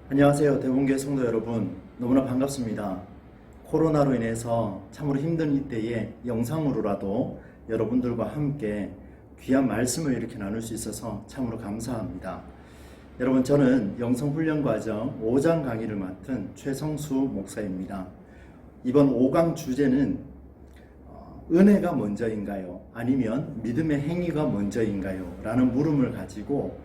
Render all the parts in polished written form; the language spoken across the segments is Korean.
안녕하세요. 대본교회 성도 여러분, 너무나 반갑습니다. 코로나로 인해서 참으로 힘든 이때에 영상으로라도 여러분들과 함께 귀한 말씀을 이렇게 나눌 수 있어서 참으로 감사합니다. 여러분, 저는 영성훈련과정 5장 강의를 맡은 최성수 목사입니다. 이번 5강 주제는 은혜가 먼저인가요? 아니면 믿음의 행위가 먼저인가요? 라는 물음을 가지고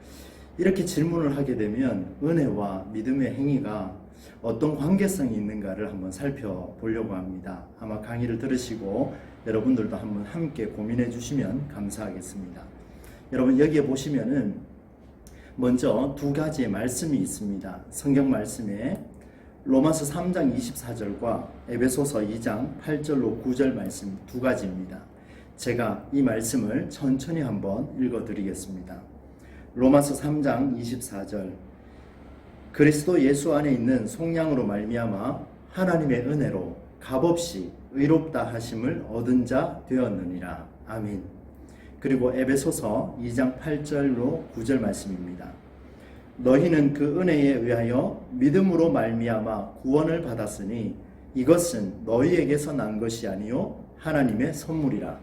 이렇게 질문을 하게 되면 은혜와 믿음의 행위가 어떤 관계성이 있는가를 한번 살펴보려고 합니다. 아마 강의를 들으시고 여러분들도 한번 함께 고민해 주시면 감사하겠습니다. 여러분, 여기에 보시면은 먼저 두 가지의 말씀이 있습니다. 성경 말씀에 로마서 3장 24절과 에베소서 2장 8절로 9절 말씀 두 가지입니다. 제가 이 말씀을 천천히 한번 읽어 드리겠습니다. 로마서 3장 24절, 그리스도 예수 안에 있는 속량으로 말미암아 하나님의 은혜로 값없이 의롭다 하심을 얻은 자 되었느니라. 아멘. 그리고 에베소서 2장 8절로 9절 말씀입니다. 너희는 그 은혜에 의하여 믿음으로 말미암아 구원을 받았으니 이것은 너희에게서 난 것이 아니요 하나님의 선물이라.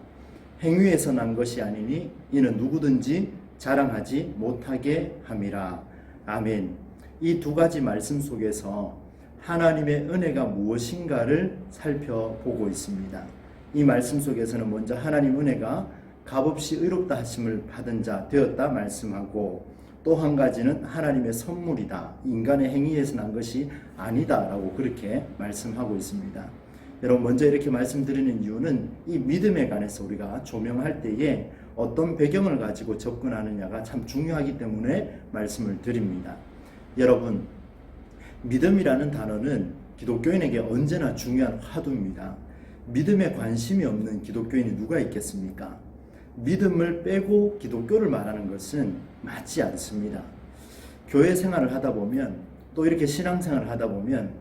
행위에서 난 것이 아니니 이는 누구든지 자랑하지 못하게 함이라. 아멘. 이 두 가지 말씀 속에서 하나님의 은혜가 무엇인가를 살펴보고 있습니다. 이 말씀 속에서는 먼저 하나님 은혜가 값없이 의롭다 하심을 받은 자 되었다 말씀하고, 또 한 가지는 하나님의 선물이다, 인간의 행위에서 난 것이 아니다 라고 그렇게 말씀하고 있습니다. 여러분, 먼저 이렇게 말씀드리는 이유는 이 믿음에 관해서 우리가 조명할 때에 어떤 배경을 가지고 접근하느냐가 참 중요하기 때문에 말씀을 드립니다. 여러분, 믿음이라는 단어는 기독교인에게 언제나 중요한 화두입니다. 믿음에 관심이 없는 기독교인이 누가 있겠습니까? 믿음을 빼고 기독교를 말하는 것은 맞지 않습니다. 교회 생활을 하다 보면, 또 이렇게 신앙생활을 하다 보면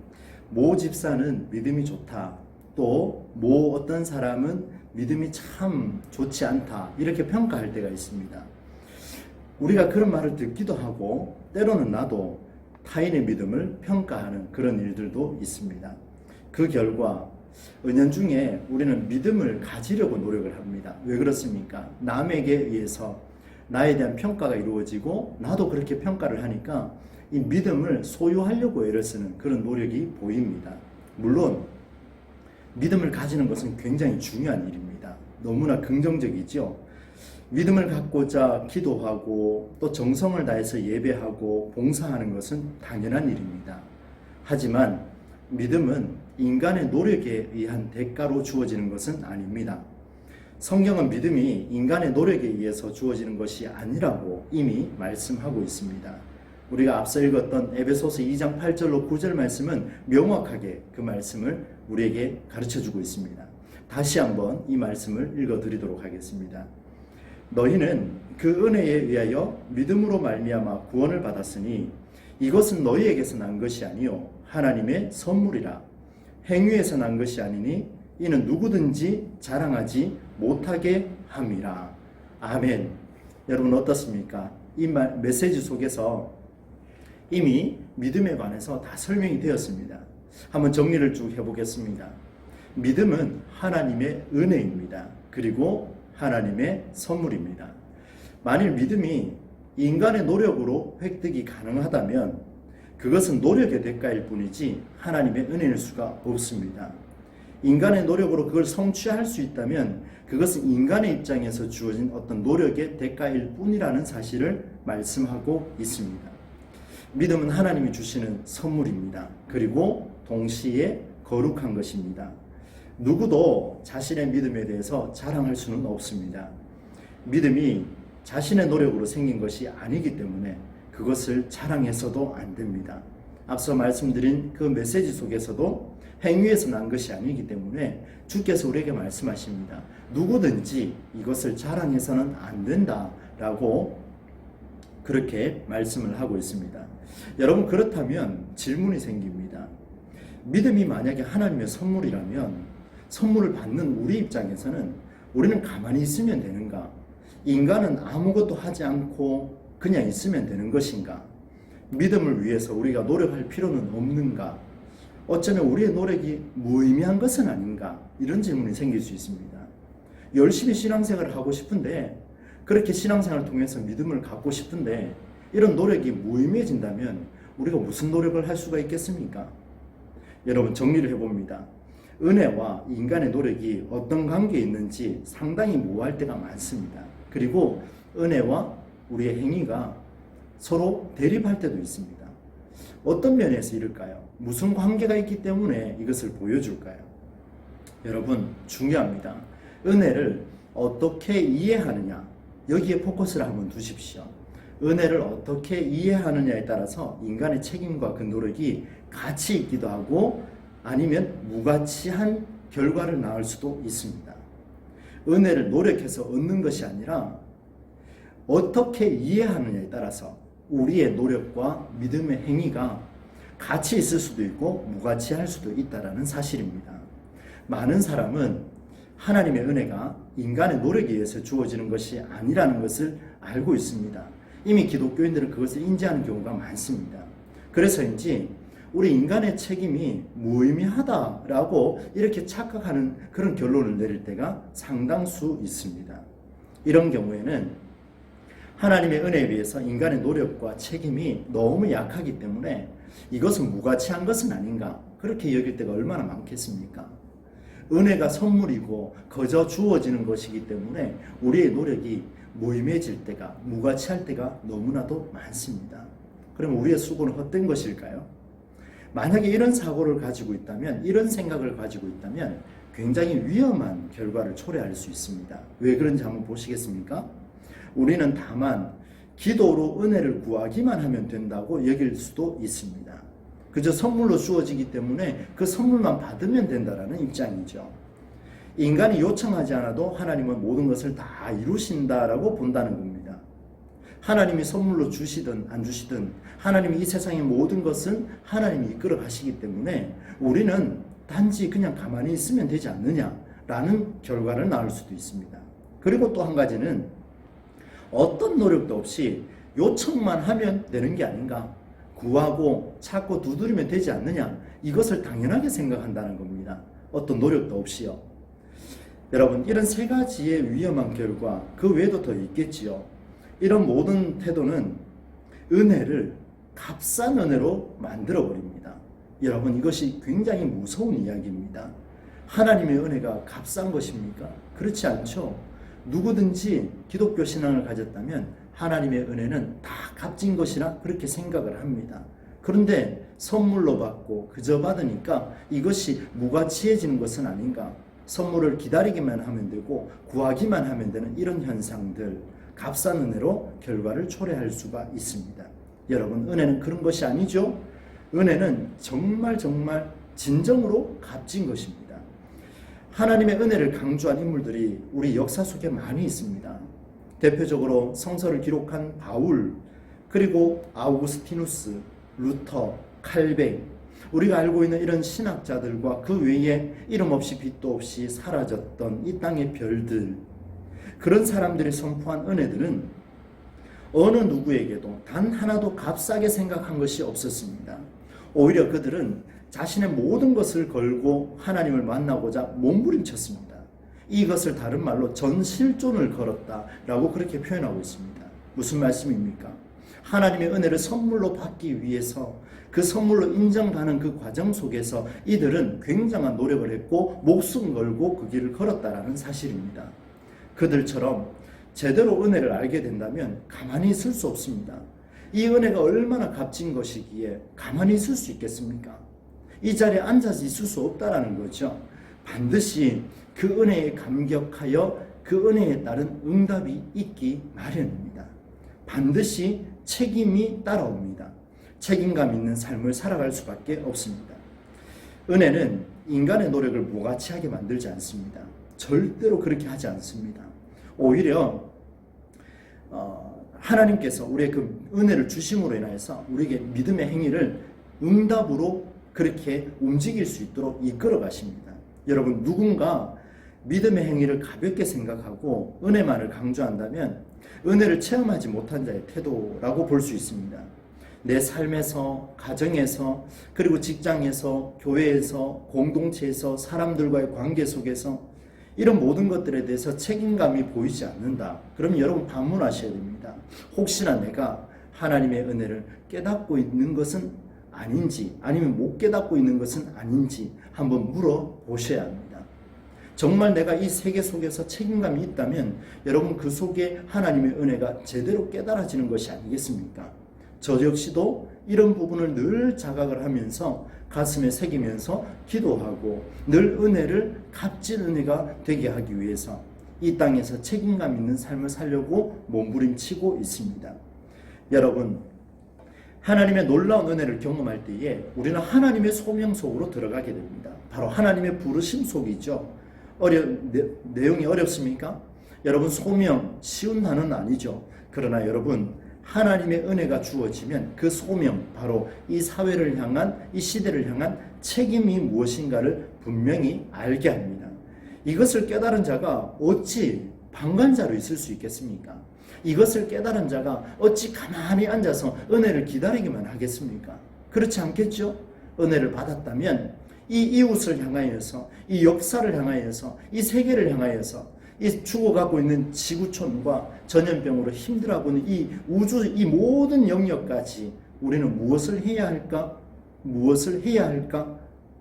모 집사는 믿음이 좋다, 또 모 어떤 사람은 믿음이 참 좋지 않다, 이렇게 평가할 때가 있습니다. 우리가 그런 말을 듣기도 하고 때로는 나도 타인의 믿음을 평가하는 그런 일들도 있습니다. 그 결과 은연중에 우리는 믿음을 가지려고 노력을 합니다. 왜 그렇습니까? 남에게 의해서 나에 대한 평가가 이루어지고 나도 그렇게 평가를 하니까 이 믿음을 소유하려고 애를 쓰는 그런 노력이 보입니다. 물론 믿음을 가지는 것은 굉장히 중요한 일입니다. 너무나 긍정적이죠. 믿음을 갖고자 기도하고 또 정성을 다해서 예배하고 봉사하는 것은 당연한 일입니다. 하지만 믿음은 인간의 노력에 의한 대가로 주어지는 것은 아닙니다. 성경은 믿음이 인간의 노력에 의해서 주어지는 것이 아니라고 이미 말씀하고 있습니다. 우리가 앞서 읽었던 에베소서 2장 8절로 9절 말씀은 명확하게 그 말씀을 우리에게 가르쳐주고 있습니다. 다시 한번 이 말씀을 읽어드리도록 하겠습니다. 너희는 그 은혜에 의하여 믿음으로 말미암아 구원을 받았으니 이것은 너희에게서 난 것이 아니요 하나님의 선물이라. 행위에서 난 것이 아니니 이는 누구든지 자랑하지 못하게 함이라. 아멘. 여러분, 어떻습니까? 이 메시지 속에서 이미 믿음에 관해서 다 설명이 되었습니다. 한번 정리를 쭉 해보겠습니다. 믿음은 하나님의 은혜입니다. 그리고 하나님의 선물입니다. 만일 믿음이 인간의 노력으로 획득이 가능하다면 그것은 노력의 대가일 뿐이지 하나님의 은혜일 수가 없습니다. 인간의 노력으로 그걸 성취할 수 있다면 그것은 인간의 입장에서 주어진 어떤 노력의 대가일 뿐이라는 사실을 말씀하고 있습니다. 믿음은 하나님이 주시는 선물입니다. 그리고 동시에 거룩한 것입니다. 누구도 자신의 믿음에 대해서 자랑할 수는 없습니다. 믿음이 자신의 노력으로 생긴 것이 아니기 때문에 그것을 자랑해서도 안 됩니다. 앞서 말씀드린 그 메시지 속에서도 행위에서 난 것이 아니기 때문에 주께서 우리에게 말씀하십니다. 누구든지 이것을 자랑해서는 안 된다라고 그렇게 말씀을 하고 있습니다. 여러분, 그렇다면 질문이 생깁니다. 믿음이 만약에 하나님의 선물이라면 선물을 받는 우리 입장에서는 우리는 가만히 있으면 되는가? 인간은 아무것도 하지 않고 그냥 있으면 되는 것인가? 믿음을 위해서 우리가 노력할 필요는 없는가? 어쩌면 우리의 노력이 무의미한 것은 아닌가? 이런 질문이 생길 수 있습니다. 열심히 신앙생활을 하고 싶은데, 그렇게 신앙생활을 통해서 믿음을 갖고 싶은데 이런 노력이 무의미해진다면 우리가 무슨 노력을 할 수가 있겠습니까? 여러분, 정리를 해봅니다. 은혜와 인간의 노력이 어떤 관계에 있는지 상당히 모호할 때가 많습니다. 그리고 은혜와 우리의 행위가 서로 대립할 때도 있습니다. 어떤 면에서 이럴까요? 무슨 관계가 있기 때문에 이것을 보여줄까요? 여러분, 중요합니다. 은혜를 어떻게 이해하느냐, 여기에 포커스를 한번 두십시오. 은혜를 어떻게 이해하느냐에 따라서 인간의 책임과 그 노력이 가치 있기도 하고 아니면 무가치한 결과를 낳을 수도 있습니다. 은혜를 노력해서 얻는 것이 아니라 어떻게 이해하느냐에 따라서 우리의 노력과 믿음의 행위가 가치 있을 수도 있고 무가치할 수도 있다는 사실입니다. 많은 사람은 하나님의 은혜가 인간의 노력에 의해서 주어지는 것이 아니라는 것을 알고 있습니다. 이미 기독교인들은 그것을 인지하는 경우가 많습니다. 그래서인지 우리 인간의 책임이 무의미하다라고 이렇게 착각하는 그런 결론을 내릴 때가 상당수 있습니다. 이런 경우에는 하나님의 은혜에 비해서 인간의 노력과 책임이 너무 약하기 때문에 이것은 무가치한 것은 아닌가, 그렇게 여길 때가 얼마나 많겠습니까? 은혜가 선물이고 거저 주어지는 것이기 때문에 우리의 노력이 무의미해질 때가, 무가치할 때가 너무나도 많습니다. 그럼 우리의 수고는 헛된 것일까요? 만약에 이런 사고를 가지고 있다면, 이런 생각을 가지고 있다면 굉장히 위험한 결과를 초래할 수 있습니다. 왜 그런지 한번 보시겠습니까? 우리는 다만 기도로 은혜를 구하기만 하면 된다고 여길 수도 있습니다. 그저 선물로 주어지기 때문에 그 선물만 받으면 된다라는 입장이죠. 인간이 요청하지 않아도 하나님은 모든 것을 다 이루신다라고 본다는 겁니다. 하나님이 선물로 주시든 안 주시든 하나님이 이 세상의 모든 것은 하나님이 이끌어 가시기 때문에 우리는 단지 그냥 가만히 있으면 되지 않느냐라는 결과를 낳을 수도 있습니다. 그리고 또 한 가지는 어떤 노력도 없이 요청만 하면 되는 게 아닌가, 구하고 찾고 두드리면 되지 않느냐, 이것을 당연하게 생각한다는 겁니다. 어떤 노력도 없이요. 여러분, 이런 세 가지의 위험한 결과, 그 외에도 더 있겠지요. 이런 모든 태도는 은혜를 값싼 은혜로 만들어버립니다. 여러분, 이것이 굉장히 무서운 이야기입니다. 하나님의 은혜가 값싼 것입니까? 그렇지 않죠. 누구든지 기독교 신앙을 가졌다면 하나님의 은혜는 다 값진 것이라 그렇게 생각을 합니다. 그런데 선물로 받고 그저 받으니까 이것이 무가치해지는 것은 아닌가, 선물을 기다리기만 하면 되고 구하기만 하면 되는 이런 현상들, 값싼 은혜로 결과를 초래할 수가 있습니다. 여러분, 은혜는 그런 것이 아니죠. 은혜는 정말 진정으로 값진 것입니다. 하나님의 은혜를 강조한 인물들이 우리 역사 속에 많이 있습니다. 대표적으로 성서를 기록한 바울, 그리고 아우구스티누스, 루터, 칼뱅, 우리가 알고 있는 이런 신학자들과 그 외에 이름 없이 빛도 없이 사라졌던 이 땅의 별들, 그런 사람들이 선포한 은혜들은 어느 누구에게도 단 하나도 값싸게 생각한 것이 없었습니다. 오히려 그들은 자신의 모든 것을 걸고 하나님을 만나고자 몸부림쳤습니다. 이것을 다른 말로 전실존을 걸었다라고 그렇게 표현하고 있습니다. 무슨 말씀입니까? 하나님의 은혜를 선물로 받기 위해서 그 선물로 인정받는 그 과정 속에서 이들은 굉장한 노력을 했고 목숨 걸고 그 길을 걸었다라는 사실입니다. 그들처럼 제대로 은혜를 알게 된다면 가만히 있을 수 없습니다. 이 은혜가 얼마나 값진 것이기에 가만히 있을 수 있겠습니까? 이 자리에 앉아서 있을 수 없다라는 거죠. 반드시 그 은혜에 감격하여 그 은혜에 따른 응답이 있기 마련입니다. 반드시 책임이 따라옵니다. 책임감 있는 삶을 살아갈 수밖에 없습니다. 은혜는 인간의 노력을 무가치하게 만들지 않습니다. 절대로 그렇게 하지 않습니다. 오히려 하나님께서 우리의 그 은혜를 주심으로 인하여서 우리에게 믿음의 행위를 응답으로 그렇게 움직일 수 있도록 이끌어 가십니다. 여러분, 누군가 믿음의 행위를 가볍게 생각하고 은혜만을 강조한다면 은혜를 체험하지 못한 자의 태도라고 볼 수 있습니다. 내 삶에서, 가정에서, 그리고 직장에서, 교회에서, 공동체에서, 사람들과의 관계 속에서 이런 모든 것들에 대해서 책임감이 보이지 않는다. 그럼 여러분 반문하셔야 됩니다. 혹시나 내가 하나님의 은혜를 깨닫고 있는 것은 아닌지, 아니면 못 깨닫고 있는 것은 아닌지 한번 물어보셔야 합니다. 정말 내가 이 세계 속에서 책임감이 있다면 여러분 그 속에 하나님의 은혜가 제대로 깨달아지는 것이 아니겠습니까? 저 역시도 이런 부분을 늘 자각을 하면서 가슴에 새기면서 기도하고 늘 은혜를 값진 은혜가 되게 하기 위해서 이 땅에서 책임감 있는 삶을 살려고 몸부림치고 있습니다. 여러분, 하나님의 놀라운 은혜를 경험할 때에 우리는 하나님의 소명 속으로 들어가게 됩니다. 바로 하나님의 부르심 속이죠. 내용이 어렵습니까? 여러분, 소명 쉬운 단어는 아니죠. 그러나 여러분, 하나님의 은혜가 주어지면 그 소명, 바로 이 사회를 향한, 이 시대를 향한 책임이 무엇인가를 분명히 알게 합니다. 이것을 깨달은 자가 어찌 방관자로 있을 수 있겠습니까? 이것을 깨달은 자가 어찌 가만히 앉아서 은혜를 기다리기만 하겠습니까? 그렇지 않겠죠? 은혜를 받았다면 이 이웃을 향하여서, 이 역사를 향하여서, 이 세계를 향하여서, 이 죽어가고 있는 지구촌과 전염병으로 힘들어하고 있는 이 우주, 이 모든 영역까지 우리는 무엇을 해야 할까? 무엇을 해야 할까?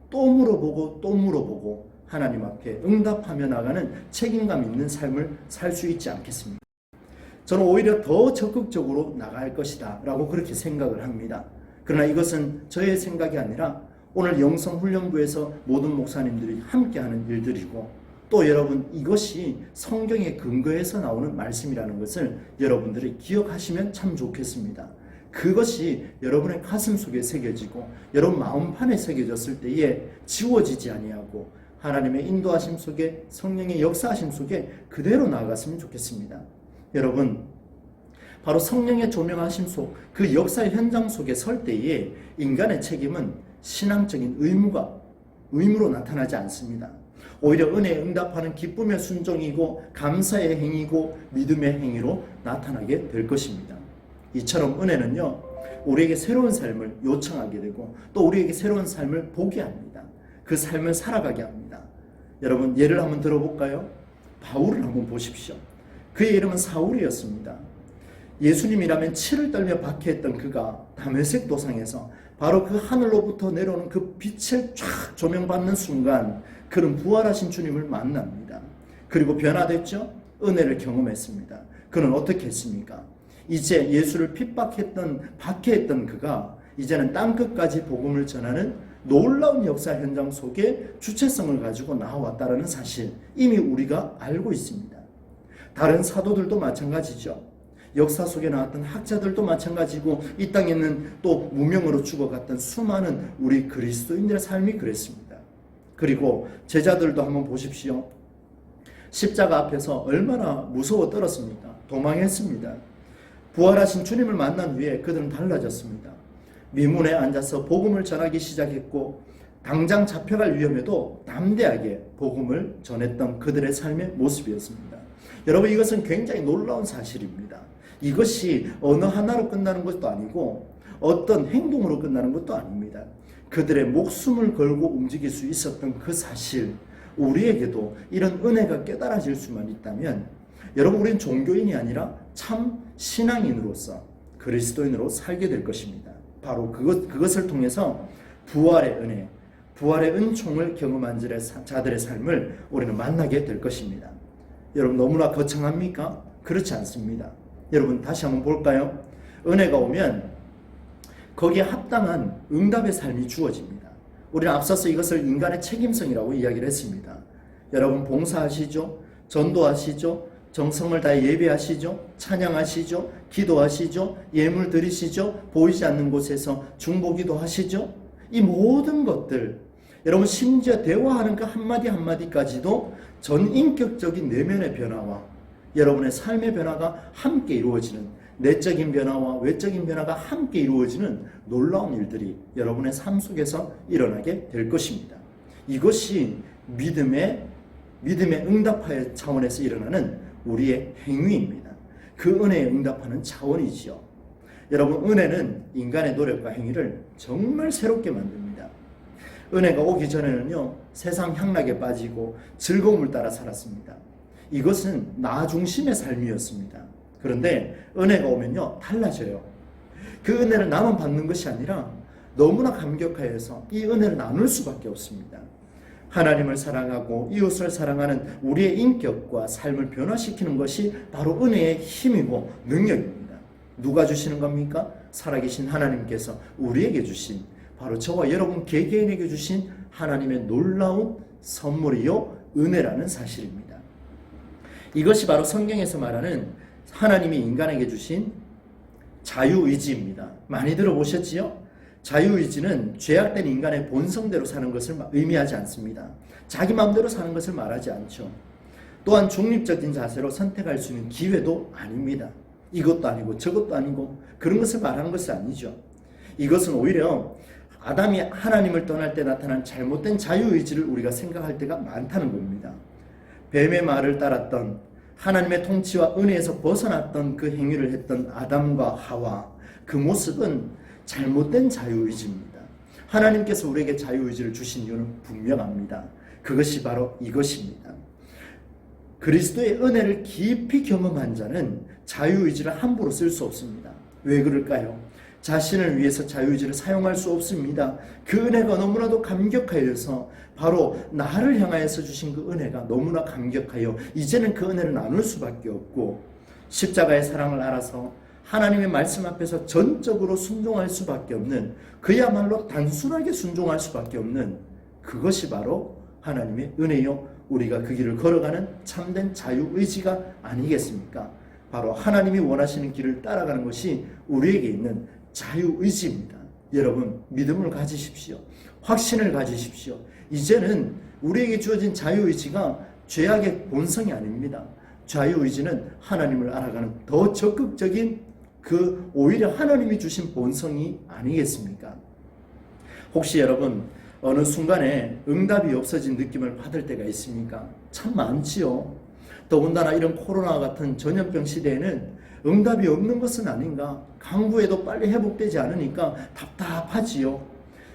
또 물어보고 또 물어보고 하나님 앞에 응답하며 나가는 책임감 있는 삶을 살 수 있지 않겠습니까? 저는 오히려 더 적극적으로 나갈 것이다 라고 그렇게 생각을 합니다. 그러나 이것은 저의 생각이 아니라 오늘 영성훈련부에서 모든 목사님들이 함께하는 일들이고, 또 여러분, 이것이 성경의 근거에서 나오는 말씀이라는 것을 여러분들이 기억하시면 참 좋겠습니다. 그것이 여러분의 가슴 속에 새겨지고 여러분 마음판에 새겨졌을 때에 지워지지 아니하고 하나님의 인도하심 속에, 성령의 역사하심 속에 그대로 나아갔으면 좋겠습니다. 여러분, 바로 성령의 조명하심 속, 그 역사의 현장 속에 설 때에 인간의 책임은 신앙적인 의무로 나타나지 않습니다. 오히려 은혜에 응답하는 기쁨의 순종이고 감사의 행위고 믿음의 행위로 나타나게 될 것입니다. 이처럼 은혜는요, 우리에게 새로운 삶을 요청하게 되고 또 우리에게 새로운 삶을 보게 합니다. 그 삶을 살아가게 합니다. 여러분, 예를 한번 들어볼까요? 바울을 한번 보십시오. 그의 이름은 사울이었습니다. 예수님이라면 치를 떨며 박해했던 그가 다메섹 도상에서 바로 그 하늘로부터 내려오는 그 빛을 쫙 조명받는 순간 그는 부활하신 주님을 만납니다. 그리고 변화됐죠? 은혜를 경험했습니다. 그는 어떻게 했습니까? 이제 예수를 박해했던 그가 이제는 땅끝까지 복음을 전하는 놀라운 역사 현장 속에 주체성을 가지고 나왔다는 사실, 이미 우리가 알고 있습니다. 다른 사도들도 마찬가지죠. 역사 속에 나왔던 학자들도 마찬가지고 이 땅에 있는 또 무명으로 죽어갔던 수많은 우리 그리스도인들의 삶이 그랬습니다. 그리고 제자들도 한번 보십시오. 십자가 앞에서 얼마나 무서워 떨었습니까? 도망했습니다. 부활하신 주님을 만난 후에 그들은 달라졌습니다. 미문에 앉아서 복음을 전하기 시작했고 당장 잡혀갈 위험에도 담대하게 복음을 전했던 그들의 삶의 모습이었습니다. 여러분, 이것은 굉장히 놀라운 사실입니다. 이것이 언어 하나로 끝나는 것도 아니고 어떤 행동으로 끝나는 것도 아닙니다. 그들의 목숨을 걸고 움직일 수 있었던 그 사실, 우리에게도 이런 은혜가 깨달아질 수만 있다면 여러분, 우리는 종교인이 아니라 참 신앙인으로서 그리스도인으로 살게 될 것입니다. 바로 그것을 통해서 부활의 은혜, 부활의 은총을 경험한 자들의 삶을 우리는 만나게 될 것입니다. 여러분, 너무나 거창합니까? 그렇지 않습니다. 여러분, 다시 한번 볼까요? 은혜가 오면 거기에 합당한 응답의 삶이 주어집니다. 우리는 앞서서 이것을 인간의 책임성이라고 이야기를 했습니다. 여러분, 봉사하시죠? 전도하시죠? 정성을 다해 예배하시죠? 찬양하시죠? 기도하시죠? 예물 드리시죠? 보이지 않는 곳에서 중보기도 하시죠? 이 모든 것들, 여러분, 심지어 대화하는 그 한마디 한마디까지도 전인격적인 내면의 변화와 여러분의 삶의 변화가 함께 이루어지는 내적인 변화와 외적인 변화가 함께 이루어지는 놀라운 일들이 여러분의 삶 속에서 일어나게 될 것입니다. 이것이 믿음의 응답하의 차원에서 일어나는 우리의 행위입니다. 그 은혜에 응답하는 차원이지요. 여러분, 은혜는 인간의 노력과 행위를 정말 새롭게 만듭니다. 은혜가 오기 전에는요, 세상 향락에 빠지고 즐거움을 따라 살았습니다. 이것은 나 중심의 삶이었습니다. 그런데 은혜가 오면요, 달라져요. 그 은혜를 나만 받는 것이 아니라 너무나 감격하여서 이 은혜를 나눌 수밖에 없습니다. 하나님을 사랑하고 이웃을 사랑하는 우리의 인격과 삶을 변화시키는 것이 바로 은혜의 힘이고 능력입니다. 누가 주시는 겁니까? 살아계신 하나님께서 우리에게 주신, 바로 저와 여러분 개개인에게 주신 하나님의 놀라운 선물이요 은혜라는 사실입니다. 이것이 바로 성경에서 말하는 하나님이 인간에게 주신 자유의지입니다. 많이 들어보셨지요? 자유의지는 죄악된 인간의 본성대로 사는 것을 의미하지 않습니다. 자기 마음대로 사는 것을 말하지 않죠. 또한 중립적인 자세로 선택할 수 있는 기회도 아닙니다. 이것도 아니고 저것도 아니고 그런 것을 말하는 것이 아니죠. 이것은 오히려 아담이 하나님을 떠날 때 나타난 잘못된 자유의지를 우리가 생각할 때가 많다는 겁니다. 뱀의 말을 따랐던, 하나님의 통치와 은혜에서 벗어났던 그 행위를 했던 아담과 하와, 그 모습은 잘못된 자유의지입니다. 하나님께서 우리에게 자유의지를 주신 이유는 분명합니다. 그것이 바로 이것입니다. 그리스도의 은혜를 깊이 경험한 자는 자유의지를 함부로 쓸 수 없습니다. 왜 그럴까요? 자신을 위해서 자유의지를 사용할 수 없습니다. 그 은혜가 너무나도 감격하여서, 바로 나를 향하여서 주신 그 은혜가 너무나 감격하여 이제는 그 은혜를 나눌 수밖에 없고, 십자가의 사랑을 알아서 하나님의 말씀 앞에서 전적으로 순종할 수밖에 없는, 그야말로 단순하게 순종할 수밖에 없는, 그것이 바로 하나님의 은혜요, 우리가 그 길을 걸어가는 참된 자유의지가 아니겠습니까? 바로 하나님이 원하시는 길을 따라가는 것이 우리에게 있는 자유의지입니다. 여러분, 믿음을 가지십시오. 확신을 가지십시오. 이제는 우리에게 주어진 자유의지가 죄악의 본성이 아닙니다. 자유의지는 하나님을 알아가는 더 적극적인, 오히려 하나님이 주신 본성이 아니겠습니까? 혹시 여러분 어느 순간에 응답이 없어진 느낌을 받을 때가 있습니까? 참 많지요. 더군다나 이런 코로나 같은 전염병 시대에는 응답이 없는 것은 아닌가, 강구해도 빨리 회복되지 않으니까 답답하지요.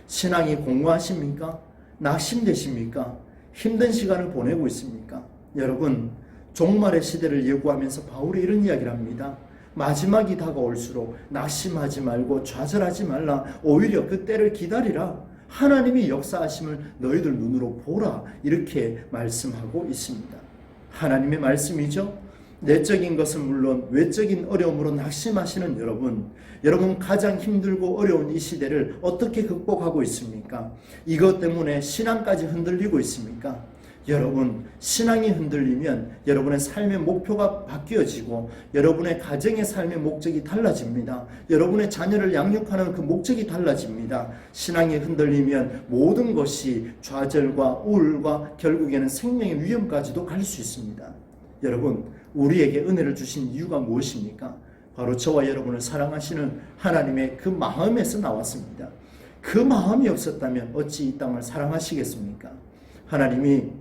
신앙이 공허하십니까? 낙심되십니까? 힘든 시간을 보내고 있습니까? 여러분, 종말의 시대를 예고하면서 바울이 이런 이야기를 합니다. 마지막이 다가올수록 낙심하지 말고 좌절하지 말라. 오히려 그 때를 기다리라. 하나님이 역사하심을 너희들 눈으로 보라. 이렇게 말씀하고 있습니다. 하나님의 말씀이죠. 내적인 것은 물론 외적인 어려움으로 낙심하시는 여러분 가장 힘들고 어려운 이 시대를 어떻게 극복하고 있습니까? 이것 때문에 신앙까지 흔들리고 있습니까? 여러분, 신앙이 흔들리면 여러분의 삶의 목표가 바뀌어지고 여러분의 가정의 삶의 목적이 달라집니다. 여러분의 자녀를 양육하는 그 목적이 달라집니다. 신앙이 흔들리면 모든 것이 좌절과 우울과 결국에는 생명의 위험까지도 갈 수 있습니다. 여러분, 우리에게 은혜를 주신 이유가 무엇입니까? 바로 저와 여러분을 사랑하시는 하나님의 그 마음에서 나왔습니다. 그 마음이 없었다면 어찌 이 땅을 사랑하시겠습니까? 하나님이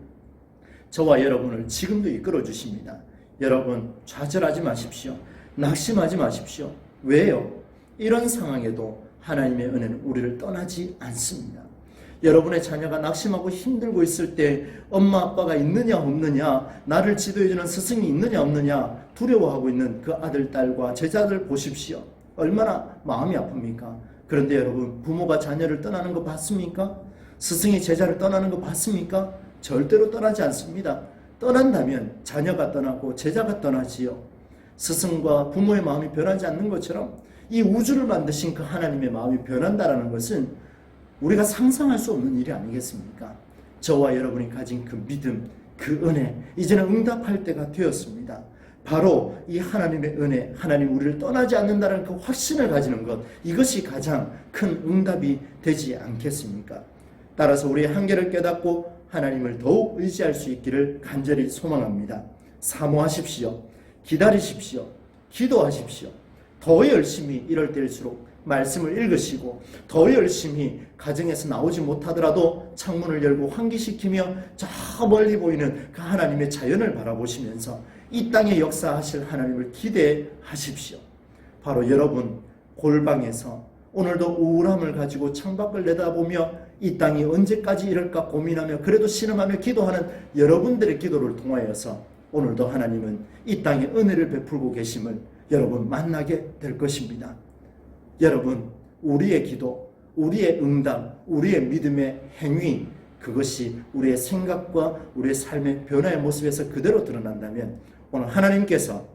저와 여러분을 지금도 이끌어 주십니다. 여러분, 좌절하지 마십시오. 낙심하지 마십시오. 왜요? 이런 상황에도 하나님의 은혜는 우리를 떠나지 않습니다. 여러분의 자녀가 낙심하고 힘들고 있을 때 엄마 아빠가 있느냐 없느냐, 나를 지도해주는 스승이 있느냐 없느냐 두려워하고 있는 그 아들, 딸과 제자들 보십시오. 얼마나 마음이 아픕니까? 그런데 여러분, 부모가 자녀를 떠나는 거 봤습니까? 스승이 제자를 떠나는 거 봤습니까? 절대로 떠나지 않습니다. 떠난다면 자녀가 떠나고 제자가 떠나지요. 스승과 부모의 마음이 변하지 않는 것처럼 이 우주를 만드신 그 하나님의 마음이 변한다는 것은 우리가 상상할 수 없는 일이 아니겠습니까? 저와 여러분이 가진 그 믿음, 그 은혜, 이제는 응답할 때가 되었습니다. 바로 이 하나님의 은혜, 하나님 우리를 떠나지 않는다는 그 확신을 가지는 것, 이것이 가장 큰 응답이 되지 않겠습니까? 따라서 우리의 한계를 깨닫고 하나님을 더욱 의지할 수 있기를 간절히 소망합니다. 사모하십시오. 기다리십시오. 기도하십시오. 더 열심히 이럴 때일수록 말씀을 읽으시고 더 열심히 가정에서 나오지 못하더라도 창문을 열고 환기시키며 저 멀리 보이는 그 하나님의 자연을 바라보시면서 이 땅에 역사하실 하나님을 기대하십시오. 바로 여러분 골방에서 오늘도 우울함을 가지고 창밖을 내다보며 이 땅이 언제까지 이럴까 고민하며 그래도 신음하며 기도하는 여러분들의 기도를 통하여서 오늘도 하나님은 이 땅에 은혜를 베풀고 계심을 여러분 만나게 될 것입니다. 여러분 우리의 기도, 우리의 응답, 우리의 믿음의 행위, 그것이 우리의 생각과 우리의 삶의 변화의 모습에서 그대로 드러난다면 오늘 하나님께서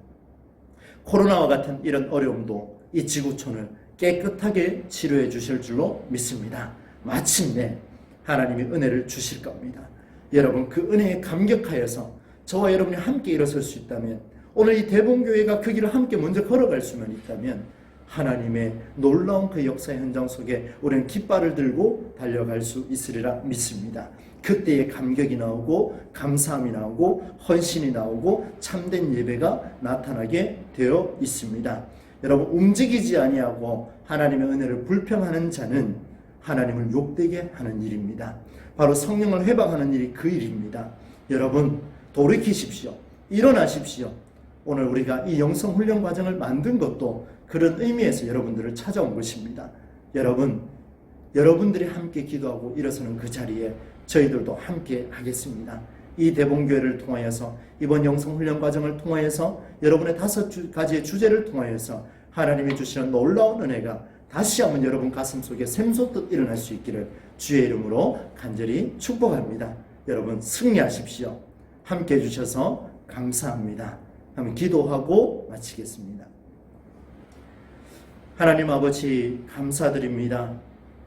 코로나와 같은 이런 어려움도 이 지구촌을 깨끗하게 치료해 주실 줄로 믿습니다. 마침내 하나님이 은혜를 주실 겁니다. 여러분 그 은혜에 감격하여서 저와 여러분이 함께 일어설 수 있다면 오늘 이 대봉교회가 그 길을 함께 먼저 걸어갈 수만 있다면 하나님의 놀라운 그 역사의 현장 속에 우리는 깃발을 들고 달려갈 수 있으리라 믿습니다. 그때의 감격이 나오고 감사함이 나오고 헌신이 나오고 참된 예배가 나타나게 되어 있습니다. 여러분 움직이지 아니하고 하나님의 은혜를 불평하는 자는 하나님을 욕되게 하는 일입니다. 바로 성령을 회방하는 일이 그 일입니다. 여러분 돌이키십시오. 일어나십시오. 오늘 우리가 이 영성 훈련 과정을 만든 것도 그런 의미에서 여러분들을 찾아온 것입니다. 여러분들이 함께 기도하고 일어서는 그 자리에 저희들도 함께 하겠습니다. 이 대봉교회를 통하여서 이번 영성 훈련 과정을 통하여서 여러분의 5가지의 주제를 통하여서 하나님이 주시는 놀라운 은혜가 다시 한번 여러분 가슴속에 샘솟듯 일어날 수 있기를 주의 이름으로 간절히 축복합니다. 여러분 승리하십시오. 함께 해주셔서 감사합니다. 한번 기도하고 마치겠습니다. 하나님 아버지 감사드립니다.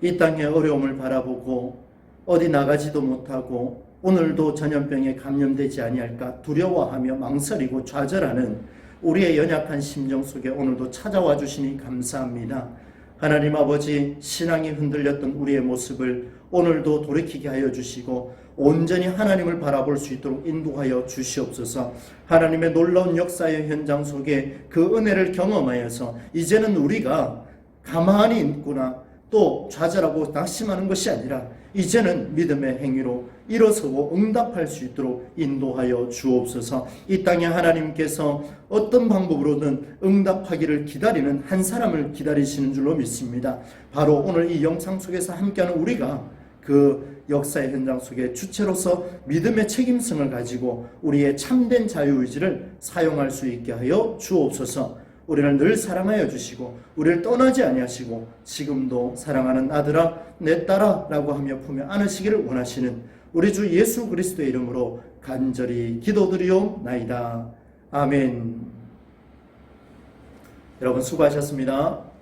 이 땅의 어려움을 바라보고 어디 나가지도 못하고 오늘도 전염병에 감염되지 아니할까 두려워하며 망설이고 좌절하는 우리의 연약한 심정 속에 오늘도 찾아와 주시니 감사합니다. 하나님 아버지 신앙이 흔들렸던 우리의 모습을 오늘도 돌이키게 하여 주시고 온전히 하나님을 바라볼 수 있도록 인도하여 주시옵소서. 하나님의 놀라운 역사의 현장 속에 그 은혜를 경험하여서 이제는 우리가 가만히 있구나 또 좌절하고 낙심하는 것이 아니라 이제는 믿음의 행위로 일어서고 응답할 수 있도록 인도하여 주옵소서. 이 땅에 하나님께서 어떤 방법으로든 응답하기를 기다리는 한 사람을 기다리시는 줄로 믿습니다. 바로 오늘 이 영상 속에서 함께하는 우리가 그 역사의 현장 속에 주체로서 믿음의 책임성을 가지고 우리의 참된 자유의지를 사용할 수 있게 하여 주옵소서. 우리를 늘 사랑하여 주시고 우리를 떠나지 아니하시고 지금도 사랑하는 아들아 내 딸아 라고 하며 품에 안으시기를 원하시는 우리 주 예수 그리스도의 이름으로 간절히 기도드리옵나이다. 아멘. 여러분 수고하셨습니다.